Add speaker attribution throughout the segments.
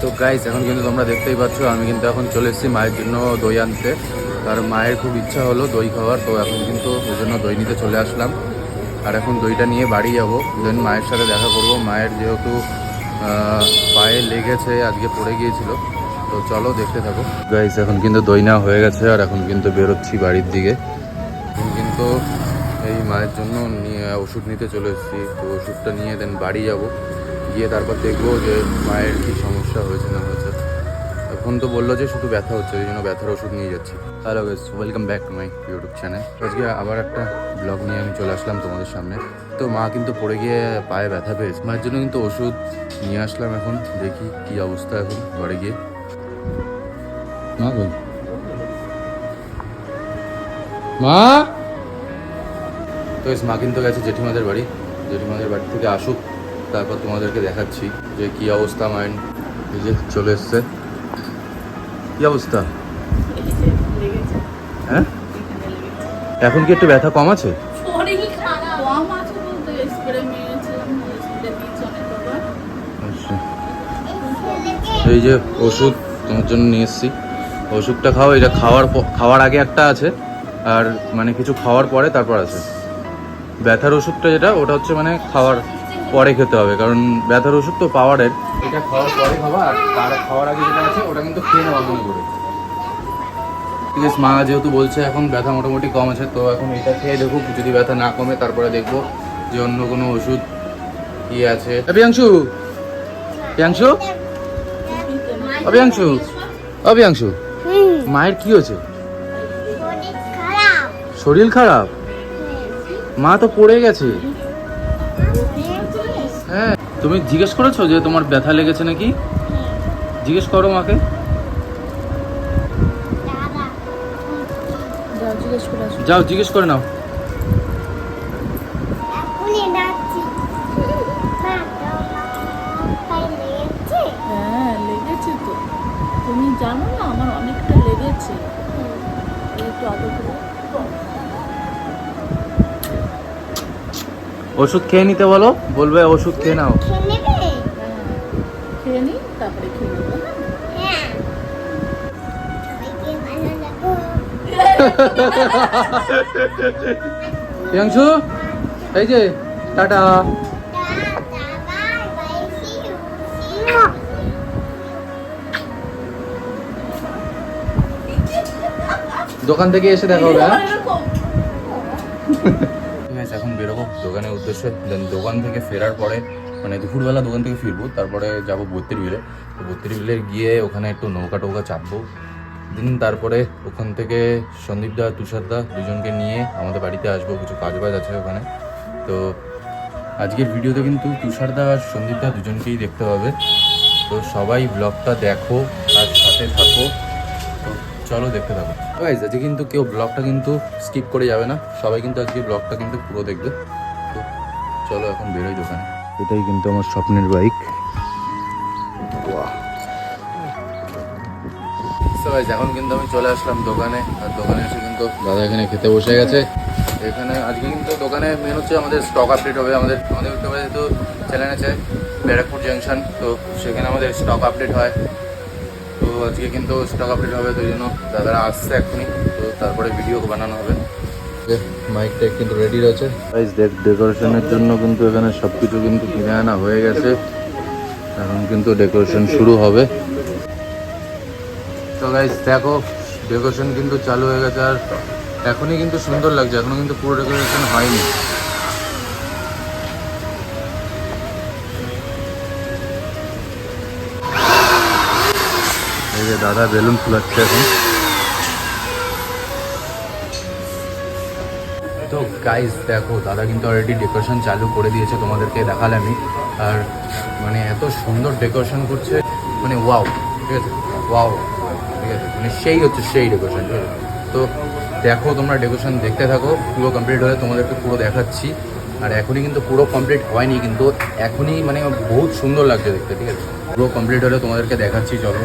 Speaker 1: তো গাইস এখন কিন্তু তোমরা দেখতেই পাচ্ছ আমি কিন্তু এখন চলে এসেছি মায়ের জন্য দই আনতে। আর মায়ের খুব ইচ্ছা হলো দই খাওয়ার, তো এখন কিন্তু ওই জন্য দই নিতে চলে আসলাম। আর এখন দইটা নিয়ে বাড়ি যাবো, দেন মায়ের সাথে দেখা করব। মায়ের যেহেতু পায়ে লেগেছে, আজকে পড়ে গিয়েছিল, তো চলো দেখতে থাকো। গাইস এখন কিন্তু দই নেওয়া হয়ে গেছে আর এখন কিন্তু বেরোচ্ছি বাড়ির দিকে। এখন কিন্তু এই মায়ের জন্য নিয়ে ওষুধ নিতে চলে এসেছি, তো ওষুধটা নিয়ে দেন বাড়ি যাব, গিয়ে তারপর দেখবো যে মায়ের কী সমস্যা হয়েছে না হয়েছে। এখন তো বললো যে শুধু ব্যথা হচ্ছে, ওই জন্য ব্যথার ওষুধ নিয়ে যাচ্ছি। Hello guys, welcome back to my YouTube channel. আজকে আবার একটা ব্লগ নিয়ে আমি চলে আসলাম তোমাদের সামনে। তো মা কিন্তু পড়ে গিয়ে পায়ে ব্যথা পেয়েছে, মায়ের জন্য কিন্তু ওষুধ নিয়ে আসলাম। এখন দেখি কি অবস্থা এখন ঘরে গিয়ে। মা বল, মা। তো মা কিন্তু গেছে জেঠিমাদের বাড়ি, জেঠিমাদের বাড়ি থেকে আসুক, তারপর তোমাদেরকে দেখাচ্ছি যে কি অবস্থা মায়ের। এই যে চলে এসছে। কি অবস্থা? হ্যাঁ, এখন কি একটু ব্যথা কম আছে? আচ্ছা, এই যে ওষুধ তোমার জন্য নিয়ে এসেছি, ওষুধটা খাও। এটা খাওয়ার আগে একটা আছে, আর মানে কিছু খাওয়ার পরে তারপর আছে। ব্যথার ওষুধটা যেটা, ওটা হচ্ছে মানে খাওয়ার পরে খেতে হবে, কারণ ব্যথার ওষুধ তো পাওয়ারের। এটা খাওয়ার পরে খাবা, আর তার খাওয়ার আগে যেটা আছে ওটা কিন্তু খেয়ে নেওয়া মনে করে। ঠিক আছে, মা যেহেতু বলছে এখন ব্যথা মোটামুটি কম আছে, তো এখন এটা খেয়ে দেখুক, যদি ব্যথা না কমে তারপরে দেখবো যে অন্য কোনো ওষুধ কি আছে। অভিয়াংশু, অভিয়াংশু, অভিয়াংশু, অভিয়াংশু, মায়ের কি হয়েছে? শরীর খারাপ? মা তো পড়ে গেছে। হ্যাঁ, তুমি জিজ্ঞেস করেছো যে তোমার ব্যথা লেগেছে নাকি? জিজ্ঞেস করো মাকে। যাও জিজ্ঞেস করে নাও।
Speaker 2: হ্যাঁ লেগেছে তো, তুমি জানো না আমার অনেকটা লেগেছে। একটু আদর করে
Speaker 1: ওষুধ খেয়ে নিতে বলো, বলবে ওষুধ খেয়ে নাও।
Speaker 2: খেয়ে নিই, তারপরে খেয়ে নেবো।
Speaker 1: প্রিয়াংশু, এই যে টাটা। দোকান থেকে এসে দেখা হবে। হ্যাঁ, ঠিক আছে, এখন বেরোবো দোকানের উদ্দেশ্যে। দেন দোকান থেকে ফেরার পরে মানে দুপুরবেলা দোকান থেকে ফিরবো, তারপরে যাবো বত্রির বিলে। তো বত্রির বিলে গিয়ে ওখানে একটু নৌকা টৌকা চাপবো। দিন তারপরে ওখান থেকে সন্দীপদা, তুষারদা দুজনকে নিয়ে আমাদের বাড়িতে আসবো, কিছু কাজবাজ আছে ওখানে। তো আজকের ভিডিওতে কিন্তু তুষারদা আর সন্দীপদা দুজনকেই দেখতে হবে, তো সবাই ব্লগটা দেখো আর সাথে থাকো। তো চলো দেখতে থাকো। গাইস, আজকে কিন্তু কেউ ব্লগটা কিন্তু স্কিপ করে যাবে না, সবাই কিন্তু আজকে ব্লগটা কিন্তু পুরো দেখবে। তো চলো এখন বেরোই দোকানে। এটাই কিন্তু আমার স্বপ্নের বাইক। এখন কিন্তু আমি চলে আসলাম দোকানে, আর দোকানে এসে কিন্তু দাদা এখানে খেতে বসে গেছে। এখানে আজকে কিন্তু দোকানে মেন হচ্ছে আমাদের স্টক আপডেট হবে। আমাদের যেহেতু চ্যানেল আছে ব্যারাকপুর জাংশন, তো সেখানে আমাদের স্টক আপডেট হয়। তো আজকে কিন্তু স্টক আপডেট হবে, তো এই জন্য দাদারা আসছে এখনই, তো তারপরে ভিডিও বানানো হবে। মাইকটা কিন্তু রেডি রয়েছে। ডেকোরেশনের জন্য কিন্তু এখানে সব কিছু কিন্তু কিনে আনা হয়ে গেছে, এখন কিন্তু ডেকোরেশন শুরু হবে। তো গাইস দেখো, ডেকোরেশন কিন্তু চালু হয়ে গেছে, আর এখনই কিন্তু সুন্দর লাগছে, এখনো কিন্তু পুরো ডেকোরেশন হয়নি। এই যে দাদা বেলুন ফুলাচ্ছে এখন। তো গাইস দেখো, দাদা কিন্তু অলরেডি ডেকোরেশন চালু করে দিয়েছে, তোমাদেরকে দেখালামই। আর মানে এত সুন্দর ডেকোরেশন করছে, মানে ওয়াও, ঠিক আছে, ওয়াও, ঠিক আছে, মানে সেই হচ্ছে সেই ডেকোরেশন, ঠিক আছে। তো দেখো তোমরা ডেকোরেশন দেখতে থাকো, পুরো কমপ্লিট হলে তোমাদেরকে পুরো দেখাচ্ছি। আর এখনই কিন্তু পুরো কমপ্লিট হয়নি, কিন্তু এখনই মানে বহুত সুন্দর লাগছে দেখতে, ঠিক আছে। পুরো কমপ্লিট হলে তোমাদেরকে দেখাচ্ছি, চলো।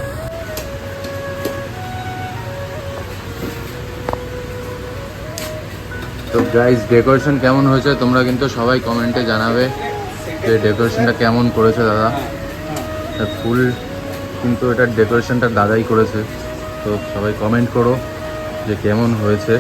Speaker 1: তো গাইস, ডেকোরেশন কেমন হয়েছে তোমরা কিন্তু সবাই কমেন্টে জানাবে যে ডেকোরেশনটা কেমন করেছে দাদা। ফুল কিন্তু এটার ডেকোরেশনটা দাদাই করেছে। তো সবাই কমেন্ট করো যে কেমন হয়েছে।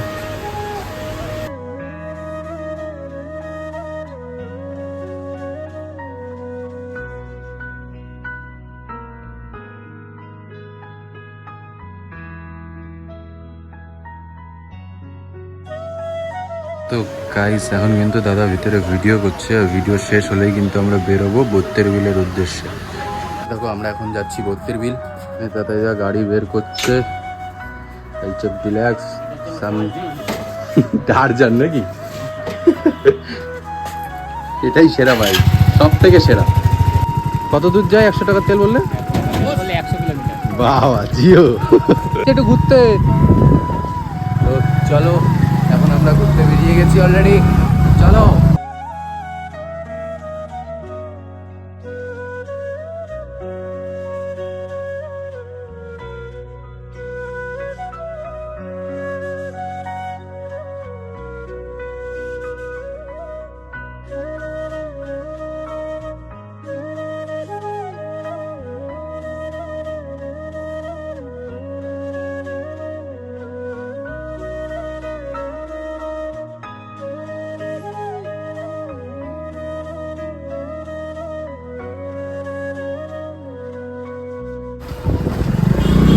Speaker 1: তো গাইস এখন কিন্তু দাদা ভিতরে ভিডিও করছে, আর ভিডিও শেষ হলেই কিন্তু আমরা বেরোবো বত্তের বিলের উদ্দেশ্যে। দেখো আমরা এখন যাচ্ছি বত্তের বিল। দাদা গাড়ি বের করছে, ডিলাক্স টারজান নাকি এটাই সেরা ভাই, সব থেকে সেরা। কত দূর যায়? 100 টাকার তেল বললে?
Speaker 3: 100 কিলোমিটার।
Speaker 1: বাবা জিও একটু ঘুরতে। তো চলো এখন আমরা ঘুরতে বেরিয়ে গেছি অলরেডি, চলো।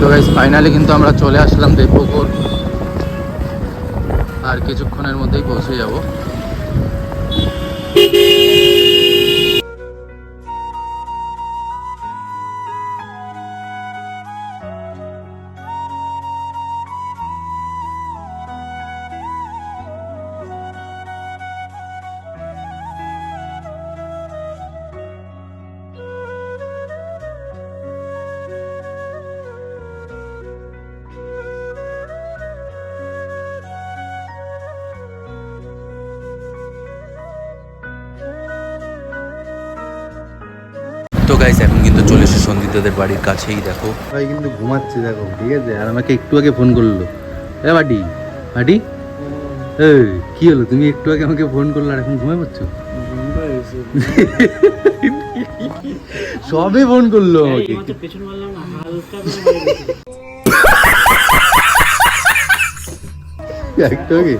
Speaker 1: তো গাইস ফাইনালি কিন্তু আমরা চলে আসলাম দেবপুকুর, আর কিছুক্ষণের মধ্যেই পৌঁছে যাব। তো গাইস এখন কিন্তু চলে এসে সন্দীপদাদের বাড়ির কাছেই। দেখো ভাই কিন্তু ঘুমাচ্ছে, দেখো ঠিক আছে। আর আমাকে একটু আগে ফোন করলো, এ বাডি বাডি এই কি হলো, তুমি একটু আগে আমাকে ফোন করলো আর এখন ঘুমায় পড়ছো? সবে ফোন করলো আমাকে। একটু আগে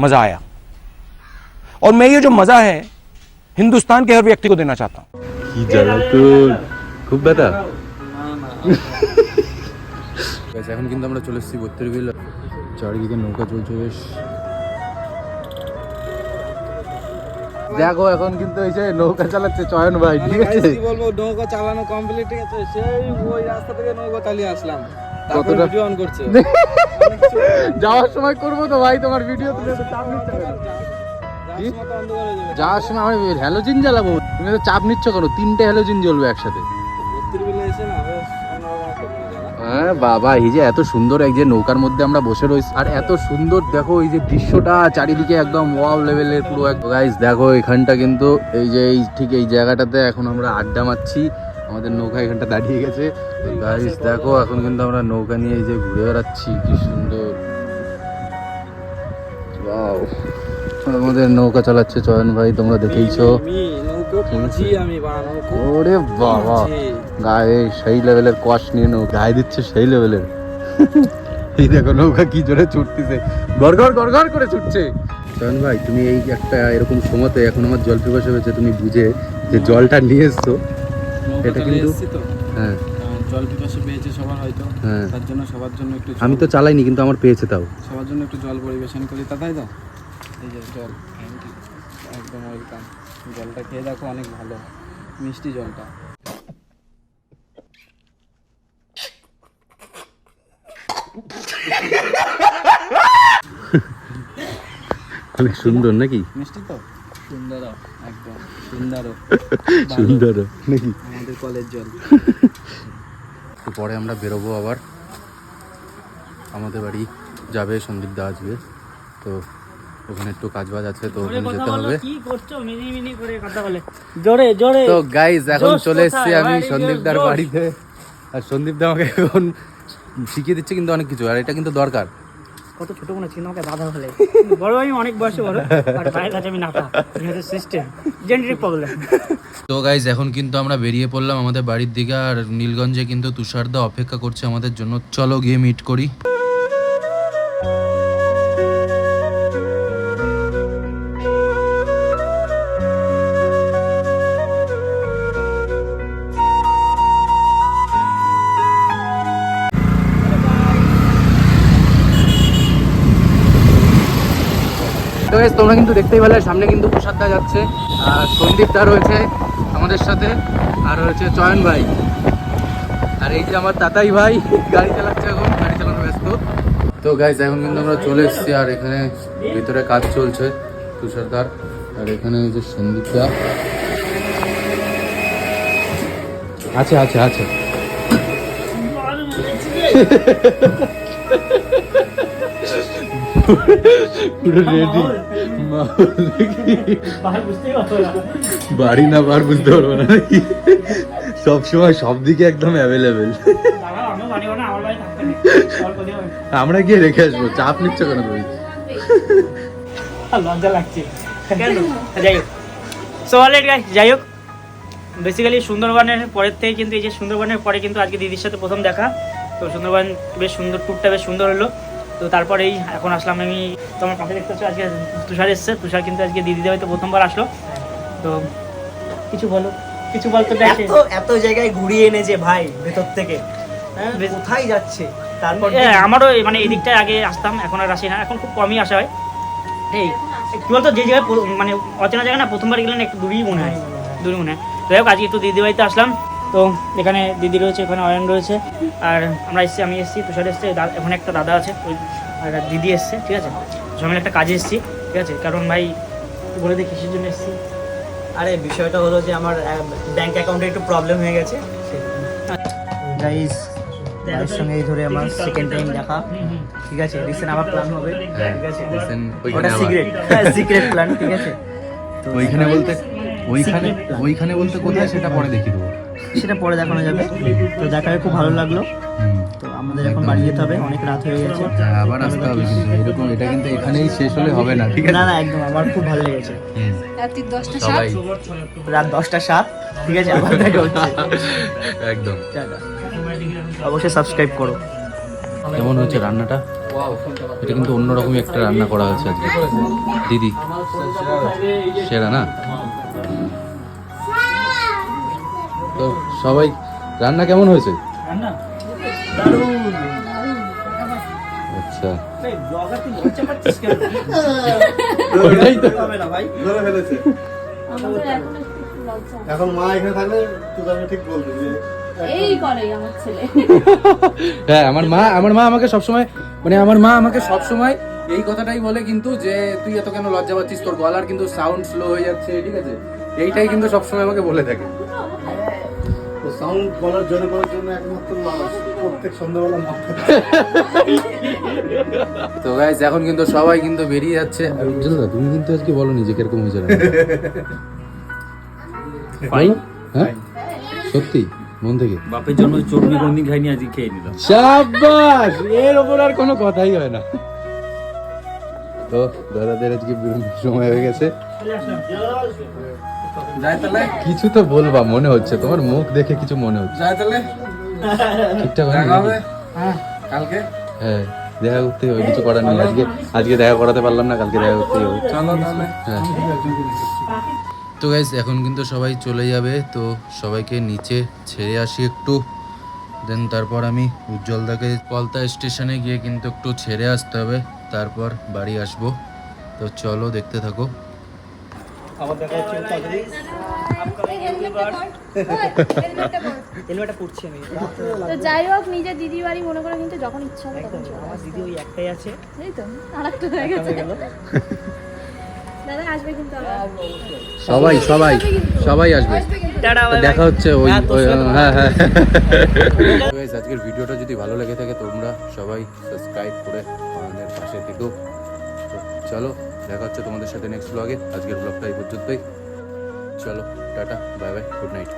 Speaker 4: मजा आया और मैं ये जो मजा है हिंदुस्तान के हर व्यक्ति को देना चाहता हूँ।
Speaker 1: কি জ্বালা তোর, খুব ব্যথা। এখন কিন্তু আমরা চলে এসেছি বত্তের বিল, চারিদিকে নৌকা চলছে বেশ। দেখো এখন কিন্তু এই যে নৌকা চালাচ্ছে চয়ন ভাই, ঠিক আছে।
Speaker 3: কি বলবো, নৌকা চালানো কমপ্লিট ঠিক আছে, সেই ওই রাস্তা থেকে নৌকা চালিয়ে আসলাম, তারপর
Speaker 1: কতটা
Speaker 3: ভিডিও অন করছে।
Speaker 1: যাওয়ার সময় করবো তো ভাই তোমার ভিডিও, তুমি তো চাপ নিচ্ছ কেন? যাওয়ার সময় আমি হ্যালোজিন জ্বালাবো, তুমি তো চাপ নিচ্ছ কেন? 3টে হ্যালোজিন জ্বলবে একসাথে। হ্যাঁ বাবা, এই যে এত সুন্দর এক যে নৌকার মধ্যে আমরা বসে রয়েছি, আর এত সুন্দর দেখো এই যে দৃশ্যটা চারিদিকে একদম ওয়াও লেভেলের পুরো। গাইস দেখো এখানটা কিন্তু এই যে এই ঠিক এই জায়গাটাতে এখন আমরা আড্ডা মারছি, আমাদের নৌকা এখানটা দাঁড়িয়ে গেছে। গাইস দেখো এখন কিন্তু আমরা নৌকা নিয়ে এই যে ঘুরে বেড়াচ্ছি, কি সুন্দর। ওয়াও, আমাদের নৌকা চালাচ্ছে চয়ন ভাই, তোমরা দেখেইছো। ওরে বাবা, গায়ে সেই লেভেলের কষ নিয়ে নৌকা গায়ে দিচ্ছে, সেই লেভেলের। এই দেখো নৌকা কি জোরে ছুটতেছে, গড়গড় গড়গড় করে ছুটছে। চয়ন ভাই তুমি এই একটা এরকম সময়তে, এখন আমার জল পিপাসা হয়েছে, তুমি বুঝে যে জলটা নিয়ে এসছো, এটা কিন্তু হ্যাঁ
Speaker 3: জল পিপাসা পেয়েছে সবার হয়তো,
Speaker 1: হ্যাঁ
Speaker 3: তার জন্য সবার জন্য একটু
Speaker 1: আমি তো চালাইনি কিন্তু আমার পেয়েছে, তাও
Speaker 3: সবার জন্য একটু জল পরিবেশন করি, তাই তো। এই যে জল, থ্যাংক ইউ, একদম ওয়েলকাম। জলটা খেয়ে দেখো, অনেক ভালো মিষ্টি জলটা।
Speaker 1: অনেক সুন্দর নাকি?
Speaker 3: মিষ্টি তো, সুন্দর, একদম সুন্দর
Speaker 1: সুন্দর নাকি
Speaker 3: আমাদের কলের জল।
Speaker 1: তো পরে আমরা বেরোবো আবার, আমাদের বাড়ি যাবে, সন্দীপ দা আসবে, তো ওখানে একটু কাজ বাজ আছে, তো ওখানে যেতে হবে।
Speaker 5: কি করছো মিনি মিনি করে কথা বলে, জোরে জোরে।
Speaker 1: তো গাইজ এখন
Speaker 5: জোশ
Speaker 1: চলে এসেছি
Speaker 5: কোথায়?
Speaker 1: আমি
Speaker 5: বাড়ি
Speaker 1: সন্দীপ দার
Speaker 5: জোশ।
Speaker 1: বাড়িতে, আর সন্দীপ দা আমাকে এখন শিখিয়ে দিচ্ছে কিন্তু অনেক কিছু, আর এটা কিন্তু দরকার।
Speaker 5: কত ছোট মনে হচ্ছে কিন্তু আমাকে দাদা বলে। বড় আমি অনেক বয়সে বড়, আর ভাইয়ের কাছে আমি নাতা। System genetic problem.
Speaker 1: তো গাইজ এখন কিন্তু আমরা বেরিয়ে পড়লাম আমাদের বাড়ির দিকে, আর নীলগঞ্জে কিন্তু তুষারদা অপেক্ষা করছে আমাদের জন্য। চলো গিয়ে মিট করি। তো guys, তোমরা কিন্তু দেখতেই পেলে সামনে কিন্তু তুষারদা যাচ্ছে, আর সন্দীপদা রয়েছে আমাদের সাথে, আর রয়েছে চয়ন ভাই, আর এই যে আমার তাতাই ভাই গাড়ি চালাচ্ছে, এখন গাড়ি চালানো ব্যস্ত। তো গাইজ এখন কিন্তু আমরা চলে এসেছি, আর এখানে ভিতরে কাজ চলছে তুষারদার, আর এখানে এই যে সন্দীপদা আছে আছে আছে পুরো রেডি। বাড়ি না বার বুঝতে পারবো না নাকি, সবসময় সব দিকে একদম অ্যাভেলেবেল। আমরা গিয়ে রেখে আসবো, চাপ নিচ্ছ কেন তুমি?
Speaker 5: লজ্জা লাগছে কেন? যাই হোক, সো অলরাইট গাইস, যাই হোক, বেসিক্যালি সুন্দরবনের পরের থেকে কিন্তু এই যে সুন্দরবনের পরে কিন্তু আজকে দিদির সাথে প্রথম দেখা। তো সুন্দরবন বেশ সুন্দর, ট্যুরটা বেশ সুন্দর হলো। তো তারপরেই এখন আসলাম আমি, তোমার পাশে দেখতে পাচ্ছ আজকে তুষার এসছে। তুষার কিন্তু আজকে দিদিদের হয়তো প্রথমবার আসলো। তো কিছু বলো, কিছু বলতে চাইছে?
Speaker 6: এত জায়গায় ঘুরিয়ে এনেছে ভাই ভেতর থেকে, হ্যাঁ কোথায় যাচ্ছে। তারপর
Speaker 5: আমারও মানে এই দিকটায় আগে আসতাম, এখন আর আসি না, এখন খুব কমই আসা হয়। এই কি বলতো, যে জায়গায় মানে অচেনা জায়গা না, প্রথমবার গেলে না একটু দূরই মনে হয়, দূরই মনে হয়। যাই হোক, আজকে একটু দিদি বাড়িতে আসলাম। তো এখানে দিদি রয়েছে, এখানে অয়ন রয়েছে, আর আমরা এসেছি, আমি এসেছি, তুষার এসছে, ওখানে একটা দাদা আছে, ওই আর দিদি এসছে, ঠিক আছে। সবাই একটা কাজে এসেছি, ঠিক আছে, কারণ ভাই বলে দিই কিসের জন্য এসেছি।
Speaker 6: আরে বিষয়টা হলো যে আমার ব্যাংক অ্যাকাউন্টে একটু প্রবলেম হয়ে গেছে গাইস। ভাইয়ের সঙ্গে এই ধরে আমার সেকেন্ড টাইম দেখা, ঠিক আছে। রিসেন্ট আবার প্ল্যান হবে, ঠিক আছে, ওটা সিক্রেট, সিক্রেট প্ল্যান, ঠিক আছে। তো
Speaker 1: ওইখানে বলতে ওইখানে বলতে কোথায় সেটা পরে দেখি দেবো,
Speaker 6: সেটা পরে দেখানো যাবে। তো দেখায় খুব ভালো লাগলো। তো আমাদের এখন বাড়ি যেতে হবে, অনেক রাত হয়ে গেছে,
Speaker 1: আবার আসতে হবে কিন্তু এরকম, এটা কিন্তু এখানেই শেষ হলে হবে না, ঠিক আছে?
Speaker 6: না না একদম, আমার খুব ভালো লেগেছে।
Speaker 1: সবাই
Speaker 6: রাত 10:07, ঠিক আছে, আবার দেখা হচ্ছে,
Speaker 1: একদম।
Speaker 6: টাটা। অবশ্যই সাবস্ক্রাইব করো।
Speaker 1: কেমন হচ্ছে রান্নাটা? এটা কিন্তু অন্যরকমই একটা রান্না করা হয়েছে আজকে দিদি, সেরা না? তো সবাই রান্না কেমন হয়েছে? আচ্ছা, ওটাই তো।
Speaker 3: এখন মা এখানে থাকলে তুই আমি ঠিক বলবি যে
Speaker 2: এই করে আমার ছেলে।
Speaker 1: হ্যাঁ, আমার মা আমাকে সবসময়, মানে আমার মা আমাকে সবসময় এই কথাটাই বলে কিন্তু, যে তুই এত কেন লজ্জা পাচ্ছিস, তোর গলার কিন্তু সাউন্ড স্লো হয়ে যাচ্ছে, ঠিক আছে, এইটাই কিন্তু সবসময় আমাকে বলে থাকে।
Speaker 3: তো সাউন্ড বলার জন্য একমাত্র মানুষ প্রত্যেক সন্ধ্যাবেলা মা।
Speaker 1: তো গাইস এখন কিন্তু সবাই কিন্তু বেরিয়ে যাচ্ছে। আর দাদা তুমি কিন্তু আজকে বলো নিজে কিরকম হয়েছে ফাইন? হ্যাঁ সত্যি মন থেকে?
Speaker 7: বাপের জন্য চর্বি কোনদিন খাইনি, আজকে খেয়ে নিলাম।
Speaker 1: শাবাশ, এর ওপর আর কোনো কথাই হয় না। তো দাদাদের আজকে বিরতির সময় হয়ে গেছে,
Speaker 3: যাই তাহলে,
Speaker 1: কিছু তো বলবা মনে হচ্ছে, তোমার মুখ দেখে কিছু মনে হচ্ছে।
Speaker 3: যাই তাহলে,
Speaker 1: ঠিকঠাক
Speaker 3: দেখা হবে
Speaker 1: হয়?
Speaker 3: হ্যাঁ কালকে।
Speaker 1: হ্যাঁ, দেখা করতে হবে, কিছু করার নেই। আজকে দেখা করাতে পারলাম না, কালকে দেখা করতে হবে।
Speaker 3: চলো তাহলে।
Speaker 1: হ্যাঁ। তো গাইস এখন কিন্তু সবাই চলে যাবে, তো সবাইকে নিচে ছেড়ে আসি একটু, দেন তারপর আমি উজ্জ্বলদাকে পলতা স্টেশনে গিয়ে কিন্তু একটু ছেড়ে আসতে হবে, তারপর বাড়ি আসবো। তো চলো দেখতে থাকো।
Speaker 6: আবার দেখা হচ্ছে তাড়াতাড়ি। হেলমেটটা পড়ছি আমি।
Speaker 8: তো যাই হোক, নিজের দিদি বাড়ি মনে করে কিন্তু যখন ইচ্ছা হবে তখন চলে
Speaker 6: আমার দিদি ওই একটাই আছে,
Speaker 8: এই তো আরেকটা হয়ে গেছে। দাদা আসবে কিন্তু আবার।
Speaker 1: সবাই সবাই সবাই আসবে, তো দেখা হচ্ছে ওই হ্যাঁ হ্যাঁ। আজকের ভিডিওটা যদি ভালো লেগে থাকে তোমরা সবাই সাবস্ক্রাইব করে আমাদের পাশে থেকো। তো চলো দেখা হচ্ছে তোমাদের সাথে নেক্সট ব্লগে। আজকের ব্লগটা এই পর্যন্তই, চলো tata, bye bye, good night.